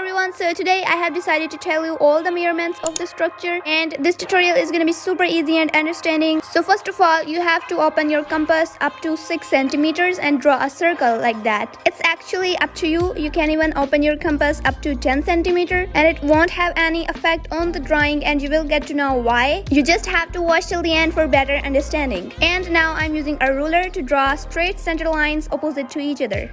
everyone, so today I have decided to tell you all the measurements of the structure, and this tutorial is gonna be super easy and understanding. So first of all, you have to open your compass up to 6 centimeters and draw a circle like that. It's actually up to you. You can even open your compass up to 10 centimeter and it won't have any effect on the drawing, and you will get to know why. You just have to watch till the end for better understanding. And now I'm using a ruler to draw straight center lines opposite to each other.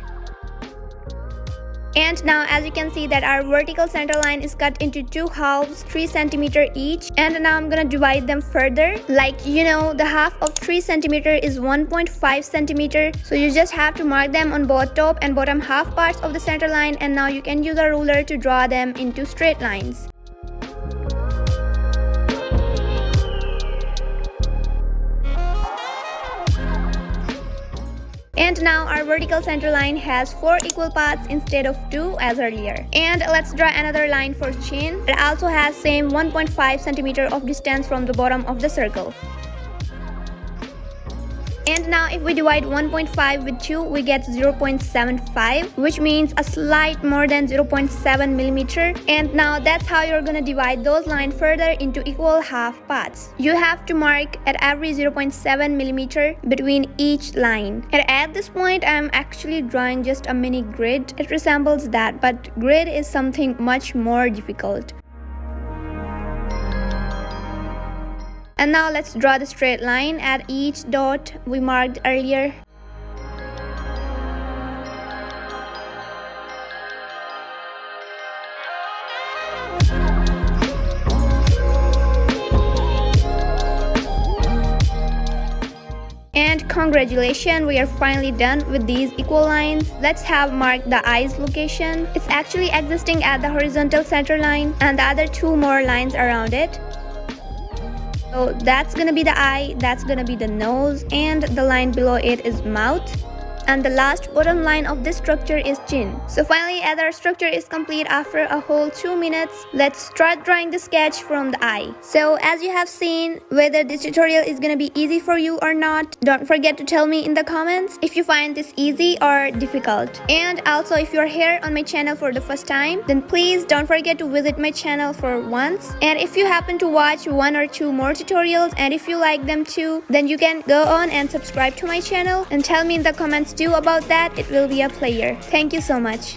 And now as you can see that our vertical center line is cut into two halves, 3 centimeter each. And now I'm gonna divide them further. Like, you know, the half of 3 centimeter is 1.5 centimeter. So you just have to mark them on both top and bottom half parts of the center line, and now you can use a ruler to draw them into straight lines. And now our vertical center line has 4 equal parts instead of 2 as earlier. And let's draw another line for chin. It also has same 1.5 centimeter of distance from the bottom of the circle. And now if we divide 1.5 with 2, we get 0.75, which means a slight more than 0.7 millimeter. And now that's how you're gonna divide those lines further into equal half parts. You have to mark at every 0.7 millimeter between each line. And at this point, I'm actually drawing just a mini grid. It resembles that, but grid is something much more difficult. And now let's draw the straight line at each dot we marked earlier. And congratulations, we are finally done with these equal lines. Let's have marked the eye's location. It's actually existing at the horizontal center line and the other 2 more lines around it. So that's gonna be the eye, that's gonna be the nose, and the line below it is mouth. And the last bottom line of this structure is chin. So finally, as our structure is complete after a whole 2 minutes, let's start drawing the sketch from the eye. So as you have seen, whether this tutorial is gonna be easy for you or not, don't forget to tell me in the comments if you find this easy or difficult. And also, if you're here on my channel for the first time, then please don't forget to visit my channel for once. And if you happen to watch 1 or 2 more tutorials, and if you like them too, then you can go on and subscribe to my channel and tell me in the comments do about that. It will be a pleasure. Thank you so much.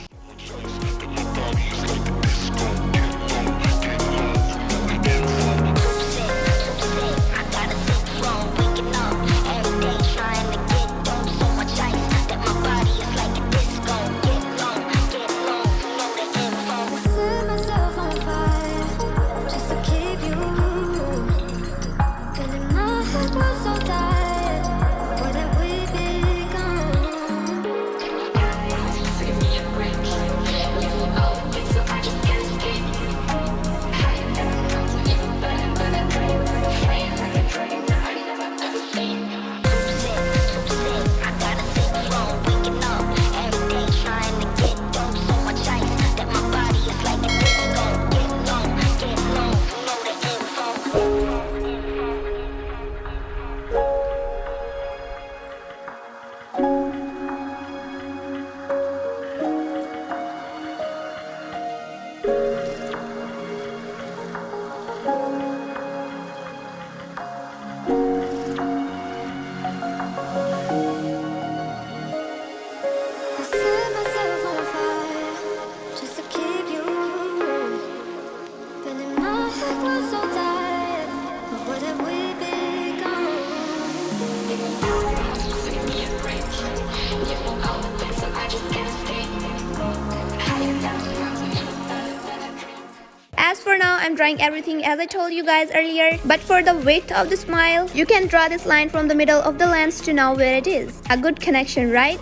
As for now, I'm drawing everything as I told you guys earlier, but for the width of the smile, you can draw this line from the middle of the lens to know where it is. A good connection, right?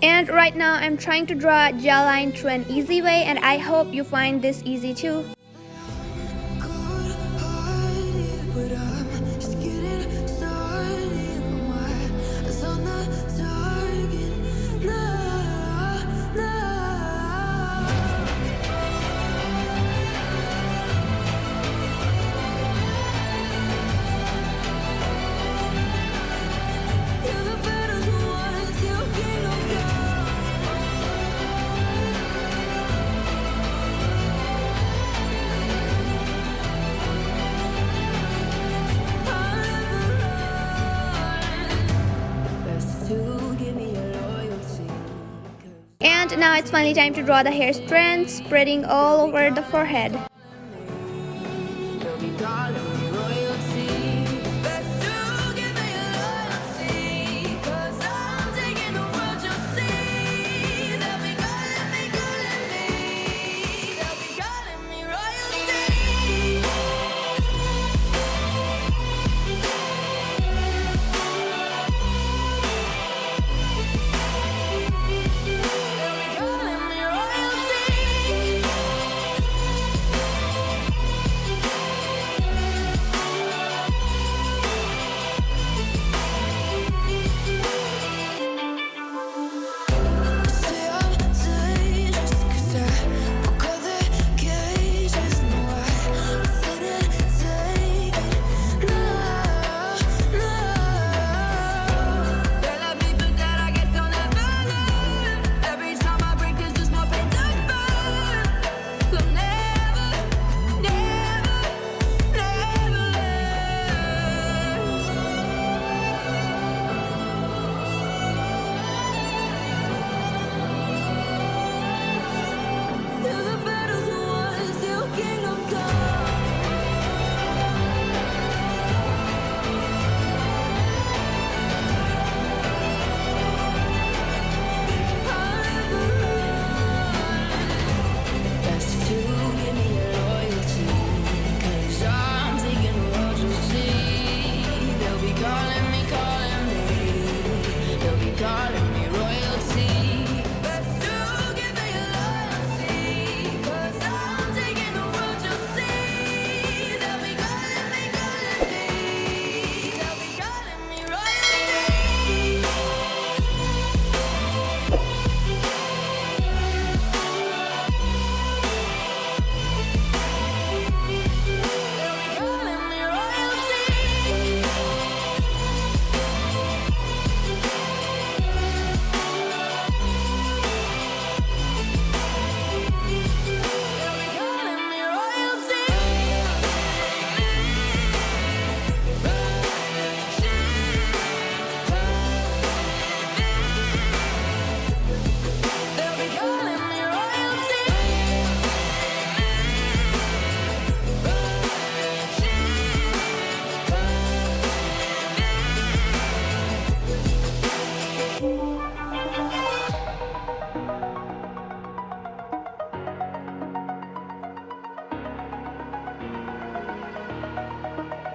And right now I'm trying to draw a jawline through an easy way, and I hope you find this easy too. now it's finally time to draw the hair strands, spreading all over the forehead.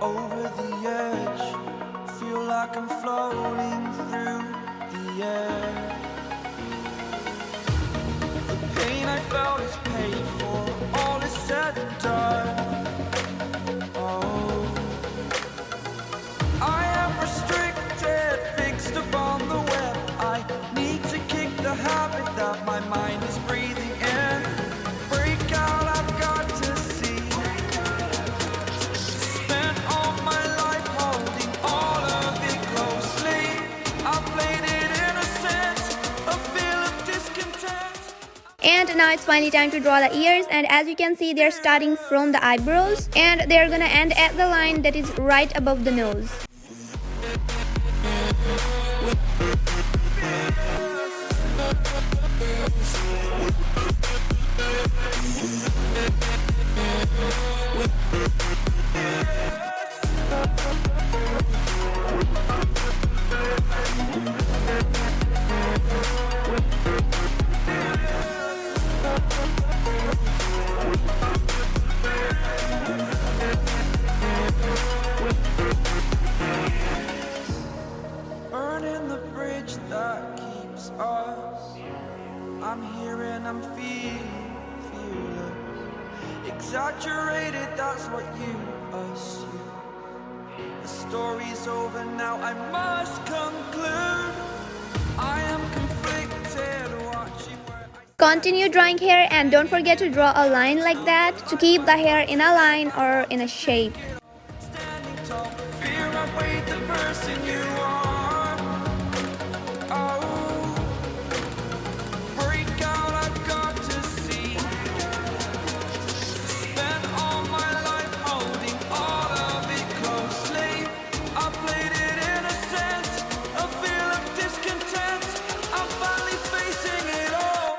Over the edge, feel like I'm floating through the air. The pain I felt is paid for, all is said and done. Oh, I am restricted, fixed upon the web. I need to kick the habit that my mind is breathing in. Break out, I've got to see. Spent all my life holding all of it closely. I played it innocent, a feel of discontent. And now it's finally time to draw the ears, and as you can see, they're starting from the eyebrows and they're gonna end at the line that is right above the nose. Burning the bridge that keeps us. I'm here and I'm feeling fearless. Exaggerated, that's what you assume. The story's over now, I must conclude. I am conflicted, watching where I Continue drawing hair and don't forget to draw a line like that to keep the hair in a line or in a shape. standing tall. Fear outweighed the person you are. Oh, break out, I've got to see. Spent all my life holding all of it closely. I played it innocent, a feel of discontent. I'm finally facing it all.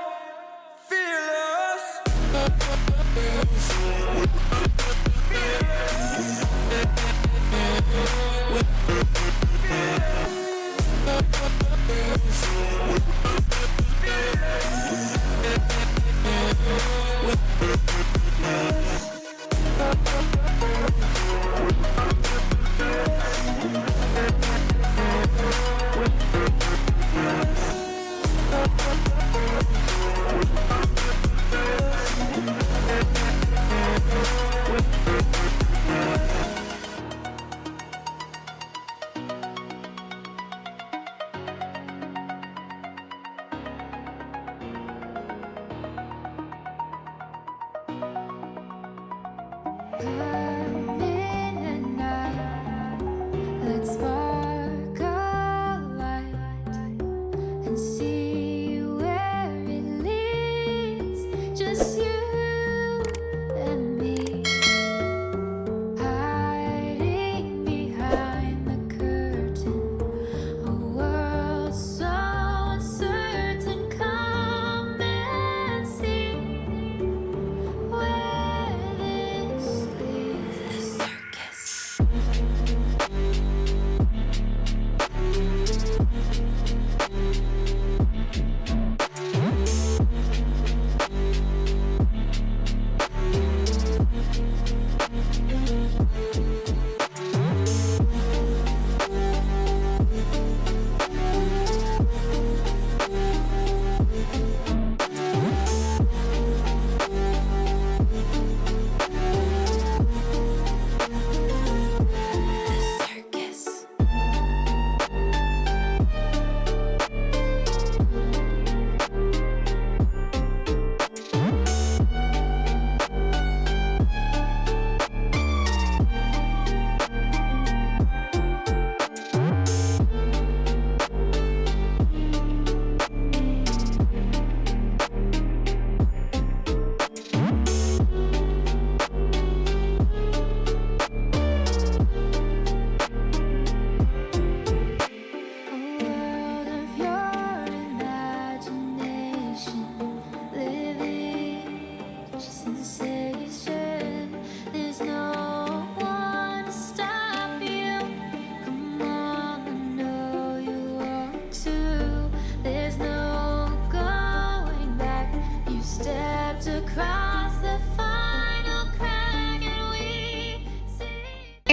Let's spark a light and see where it leads. Just you and me, hiding behind the curtain. A world so uncertain. Come and see where this leads. The circus.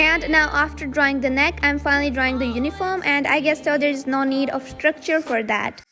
And now after drawing the neck, I'm finally drawing the uniform, and I guess so there is no need of structure for that.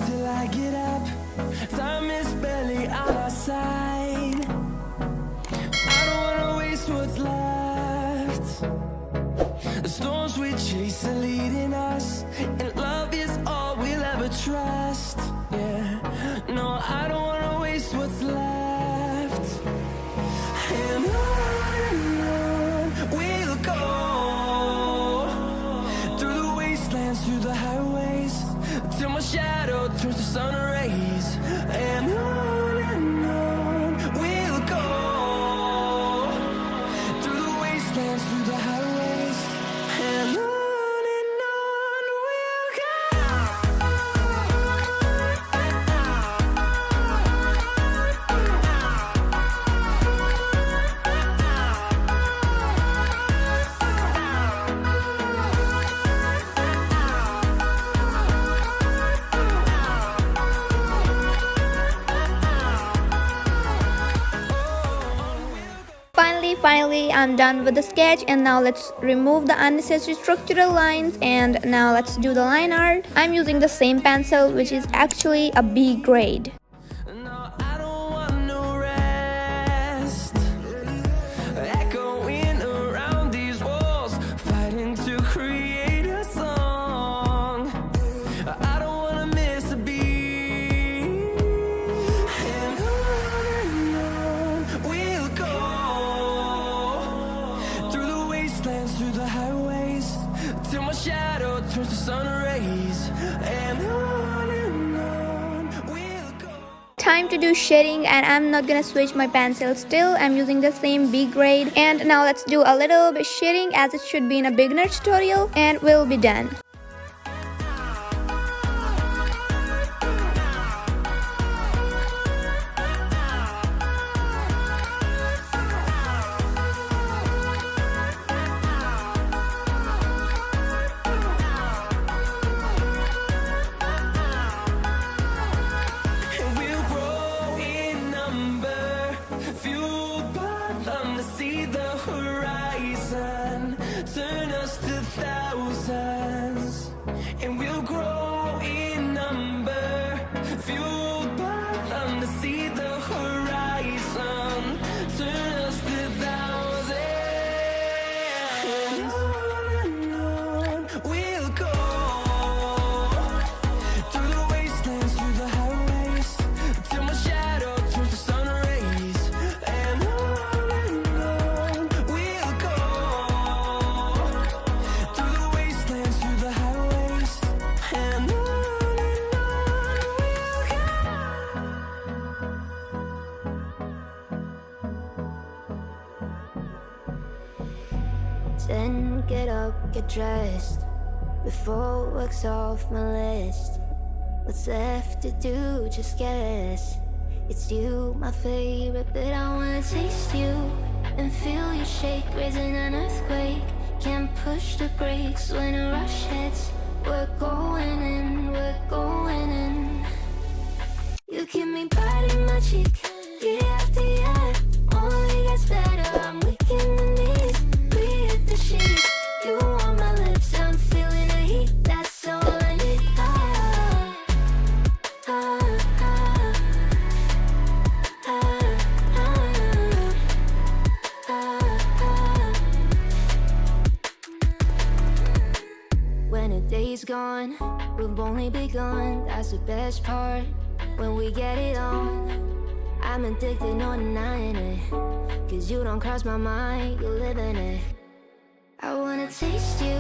Till I get up, time is barely on our side. I don't wanna waste what's left. The storms we chase are leading us, and love is all we'll ever trust. Yeah, no, I don't wanna waste what's left. And on we'll go, through the wastelands, through the highways, till my shadow turns to sun rays. And on we'll go, through the wastelands, through the highways. And on we'll go. Finally, I'm done with the sketch, and now let's remove the unnecessary structural lines, and now let's do the line art. I'm using the same pencil, which is actually a B grade. No, I don't want no rest. Echoing around these walls, fighting to create a song. I don't wanna miss a beat. And on we'll go, through the wastelands, through the shadow turns to sun rays, and on we'll go. Time to do shading, and I'm not gonna switch my pencil still. I'm using the same B grade. And now let's do a little bit shading as it should be in a beginner tutorial, and we'll be done. See the horizon, turn us to thousands, and we'll grow in number, fueled by them to see the horizon, turn us to thousands, and on we'll go, through the wastelands, through the highways, till my shadow turns to sun rays, and then get up, get dressed, before work's off my list. What's left to do, just guess. It's you, my favorite, but I wanna taste you and feel you shake, raising an earthquake. Can't push the brakes when a rush hits. We're going in, we're going in. You keep me biting my cheek, year after year. Only gets better, I'm weak in the knees. The sheets, you on my lips, I'm feeling the heat, that's all I need. When a day's gone, we've only begun, that's the best part, when we get it on. I'm addicted, no denying it, 'cause you don't cross my mind, you live in it. I wanna taste you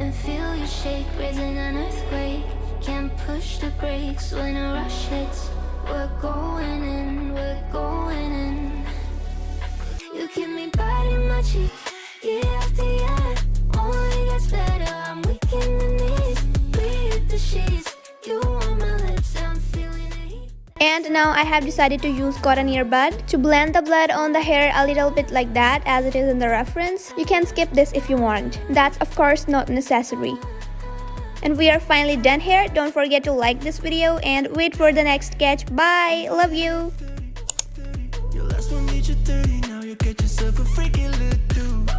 and feel you shake, raising an earthquake. Can't push the brakes when a rush hits. We're going in, we're going in. You keep me biting my cheek, year after year. Only gets better, I'm weak in the knees. Breathe the sheets, you on my lips, I'm feeling the heat. And now I have decided to use cotton earbud to blend the blood on the hair a little bit like that as it is in the reference. You can skip this if you want. That's of course not necessary. And we are finally done here. Don't forget to like this video and wait for the next sketch. Bye! Love you! Your last one needs you 30, now you get yourself a freaky little dude.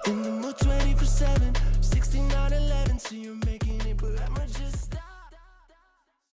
In the mood 24/7, 16 out 11, so you're making it, but I'm just